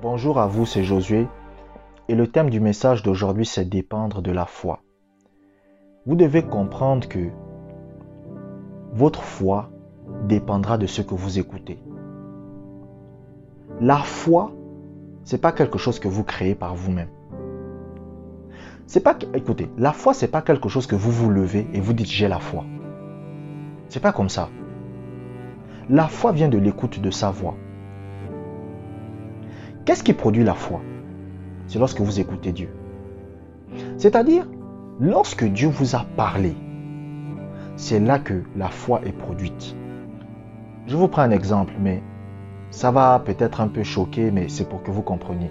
Bonjour à vous, c'est Josué et le thème du message d'aujourd'hui c'est dépendre de la foi. Vous devez comprendre que votre foi dépendra de ce que vous écoutez. La foi, c'est pas quelque chose que vous créez par vous-même. Écoutez, la foi c'est pas quelque chose que vous vous levez et vous dites j'ai la foi. C'est pas comme ça. La foi vient de l'écoute de sa voix. Qu'est-ce qui produit la foi? C'est lorsque vous écoutez Dieu. C'est-à-dire, lorsque Dieu vous a parlé, c'est là que la foi est produite. Je vous prends un exemple, mais ça va peut-être un peu choquer, mais c'est pour que vous compreniez.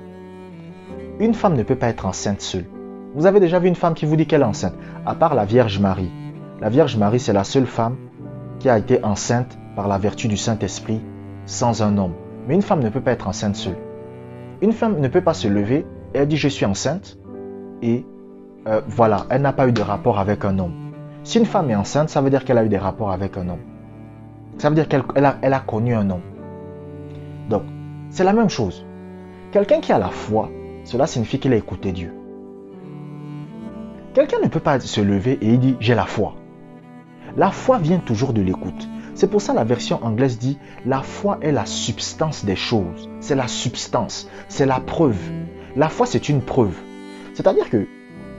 Une femme ne peut pas être enceinte seule. Vous avez déjà vu une femme qui vous dit qu'elle est enceinte, à part la Vierge Marie. La Vierge Marie, c'est la seule femme qui a été enceinte par la vertu du Saint-Esprit sans un homme. Mais une femme ne peut pas être enceinte seule. Une femme ne peut pas se lever et elle dit je suis enceinte et voilà, elle n'a pas eu de rapport avec un homme. Si une femme est enceinte, ça veut dire qu'elle a eu des rapports avec un homme. Ça veut dire qu'elle a connu un homme. Donc, c'est la même chose. Quelqu'un qui a la foi, cela signifie qu'il a écouté Dieu. Quelqu'un ne peut pas se lever et il dit j'ai la foi. La foi vient toujours de l'écoute. C'est pour ça la version anglaise dit la foi est la substance des choses. C'est la substance, c'est la preuve. La foi c'est une preuve. C'est-à-dire que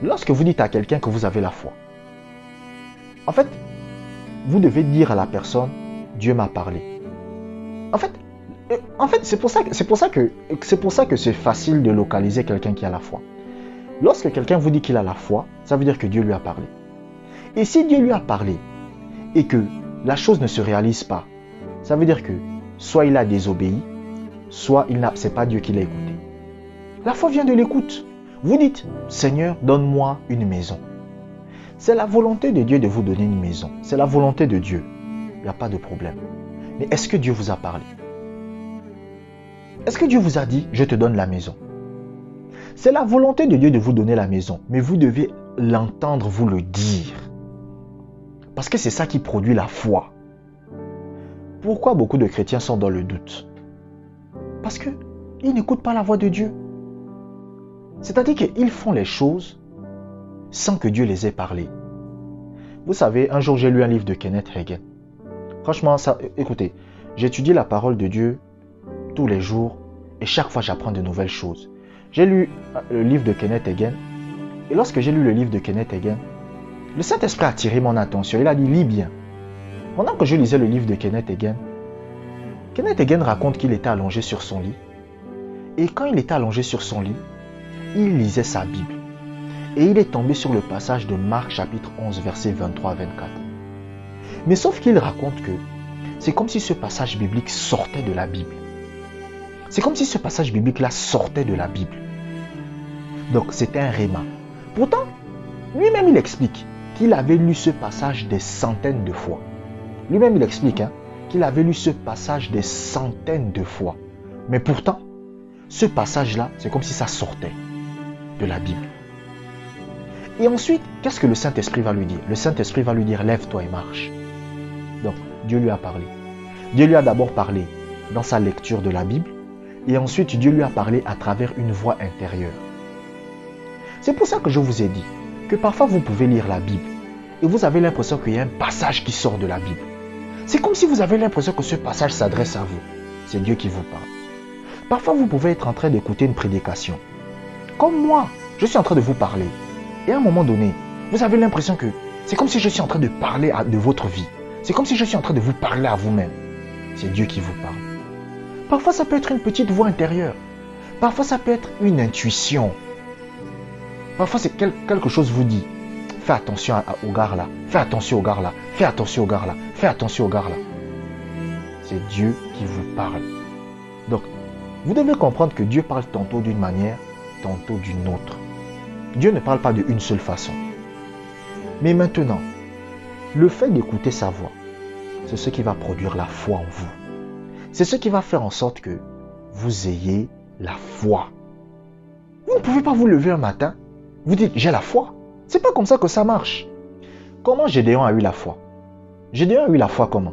lorsque vous dites à quelqu'un que vous avez la foi, en fait, vous devez dire à la personne Dieu m'a parlé. En fait, c'est pour ça que c'est facile de localiser quelqu'un qui a la foi. Lorsque quelqu'un vous dit qu'il a la foi, ça veut dire que Dieu lui a parlé. Et si Dieu lui a parlé et que la chose ne se réalise pas, ça veut dire que soit il a désobéi, soit c'est pas Dieu qui l'a écouté. La foi vient de l'écoute. Vous dites, Seigneur, donne-moi une maison. C'est la volonté de Dieu de vous donner une maison. C'est la volonté de Dieu. Il n'y a pas de problème. Mais est-ce que Dieu vous a parlé? Est-ce que Dieu vous a dit, je te donne la maison? C'est la volonté de Dieu de vous donner la maison. Mais vous devez l'entendre vous le dire. Parce que c'est ça qui produit la foi. Pourquoi beaucoup de chrétiens sont dans le doute? Parce qu'ils n'écoutent pas la voix de Dieu. C'est-à-dire qu'ils font les choses sans que Dieu les ait parlé. Vous savez, un jour j'ai lu un livre de Kenneth Hagin. Franchement, écoutez, j'étudie la parole de Dieu tous les jours et chaque fois j'apprends de nouvelles choses. J'ai lu le livre de Kenneth Hagin et lorsque j'ai lu le livre de Kenneth Hagin, le Saint-Esprit a attiré mon attention. Il a dit, lis bien. Pendant que je lisais le livre de Kenneth Hagin raconte qu'il était allongé sur son lit. Et quand il était allongé sur son lit, il lisait sa Bible. Et il est tombé sur le passage de Marc chapitre 11, versets 23 à 24. Mais sauf qu'il raconte que c'est comme si ce passage biblique sortait de la Bible. C'est comme si ce passage biblique-là sortait de la Bible. Donc c'était un réma. Pourtant, lui-même il explique qu'il avait lu ce passage des centaines de fois. Lui-même, il explique qu'il avait lu ce passage des centaines de fois. Mais pourtant, ce passage-là, c'est comme si ça sortait de la Bible. Et ensuite, qu'est-ce que le Saint-Esprit va lui dire? Le Saint-Esprit va lui dire, lève-toi et marche. Donc, Dieu lui a parlé. Dieu lui a d'abord parlé dans sa lecture de la Bible. Et ensuite, Dieu lui a parlé à travers une voix intérieure. C'est pour ça que je vous ai dit que parfois vous pouvez lire la Bible et vous avez l'impression qu'il y a un passage qui sort de la Bible. C'est comme si vous avez l'impression que ce passage s'adresse à vous. C'est Dieu qui vous parle. Parfois vous pouvez être en train d'écouter une prédication. Comme moi, je suis en train de vous parler. Et à un moment donné, vous avez l'impression que c'est comme si je suis en train de parler de votre vie. C'est comme si je suis en train de vous parler à vous-même. C'est Dieu qui vous parle. Parfois ça peut être une petite voix intérieure. Parfois ça peut être une intuition. Parfois, c'est quelque chose vous dit. Fais attention au gars là. Fais attention au gars là. Fais attention au gars là. Fais attention au gars là. C'est Dieu qui vous parle. Donc, vous devez comprendre que Dieu parle tantôt d'une manière, tantôt d'une autre. Dieu ne parle pas d'une seule façon. Mais maintenant, le fait d'écouter sa voix, c'est ce qui va produire la foi en vous. C'est ce qui va faire en sorte que vous ayez la foi. Vous ne pouvez pas vous lever un matin. Vous dites, j'ai la foi. C'est pas comme ça que ça marche. Comment Gédéon a eu la foi? Gédéon a eu la foi comment?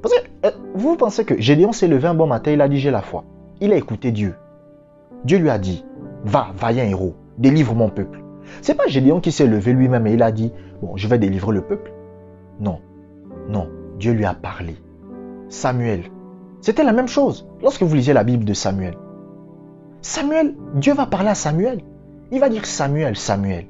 Parce que vous pensez que Gédéon s'est levé un bon matin, il a dit, j'ai la foi. Il a écouté Dieu. Dieu lui a dit, va, vaillant héros, délivre mon peuple. C'est pas Gédéon qui s'est levé lui-même et il a dit, bon, je vais délivrer le peuple. Non, non, Dieu lui a parlé. Samuel, c'était la même chose lorsque vous lisez la Bible de Samuel. Samuel, Dieu va parler à Samuel. Il va dire Samuel, Samuel.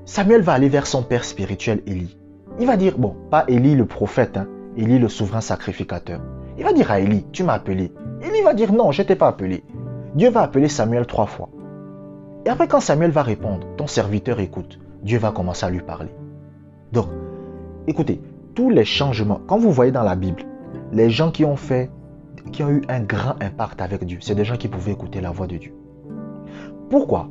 Samuel va aller vers son père spirituel Élie. Il va dire, bon, pas Élie le prophète, hein, Élie le souverain sacrificateur. Il va dire à Élie, tu m'as appelé. Élie va dire, non, je ne t'ai pas appelé. Dieu va appeler Samuel 3 fois. Et après, quand Samuel va répondre, ton serviteur écoute. Dieu va commencer à lui parler. Donc, écoutez, tous les changements, quand vous voyez dans la Bible, les gens qui ont eu un grand impact avec Dieu, c'est des gens qui pouvaient écouter la voix de Dieu. Pourquoi?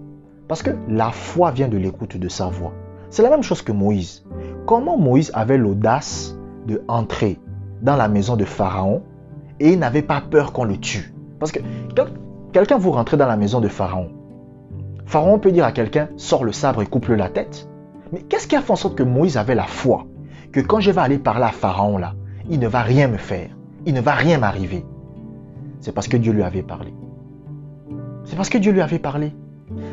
Parce que la foi vient de l'écoute de sa voix. C'est la même chose que Moïse. Comment Moïse avait l'audace de entrer dans la maison de Pharaon et il n'avait pas peur qu'on le tue? Parce que quelqu'un vous rentrez dans la maison de Pharaon. Pharaon peut dire à quelqu'un, sors le sabre et coupe-le la tête. Mais qu'est-ce qui a fait en sorte que Moïse avait la foi que quand je vais aller parler à Pharaon là, il ne va rien me faire, il ne va rien m'arriver? C'est parce que Dieu lui avait parlé. C'est parce que Dieu lui avait parlé.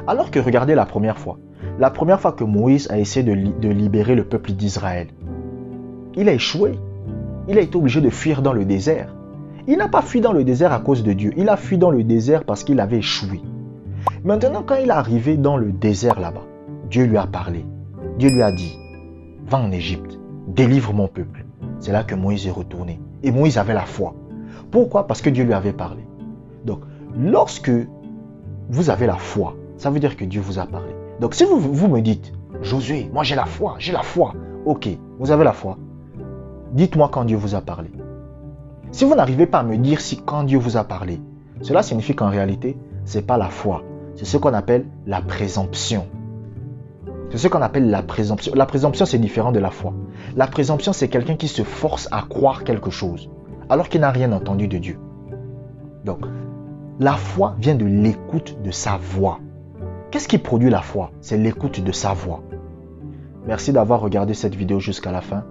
Alors que regardez la première fois que Moïse a essayé de libérer le peuple d'Israël, il a échoué. Il a été obligé de fuir dans le désert. Il n'a pas fui dans le désert à cause de Dieu. Il a fui dans le désert parce qu'il avait échoué. Maintenant, quand il est arrivé dans le désert là-bas, Dieu lui a parlé. Dieu lui a dit, va en Égypte, délivre mon peuple. C'est là que Moïse est retourné. Et Moïse avait la foi. Pourquoi? Parce que Dieu lui avait parlé. Donc, lorsque vous avez la foi, ça veut dire que Dieu vous a parlé. Donc, si vous me dites, Josué, moi j'ai la foi. Ok, vous avez la foi. Dites-moi quand Dieu vous a parlé. Si vous n'arrivez pas à me dire quand Dieu vous a parlé, cela signifie qu'en réalité, ce n'est pas la foi. C'est ce qu'on appelle la présomption. C'est ce qu'on appelle la présomption. La présomption, c'est différent de la foi. La présomption, c'est quelqu'un qui se force à croire quelque chose, alors qu'il n'a rien entendu de Dieu. Donc, la foi vient de l'écoute de sa voix. Qu'est-ce qui produit la foi? C'est l'écoute de sa voix. Merci d'avoir regardé cette vidéo jusqu'à la fin.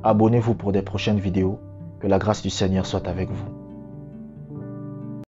Abonnez-vous pour des prochaines vidéos. Que la grâce du Seigneur soit avec vous.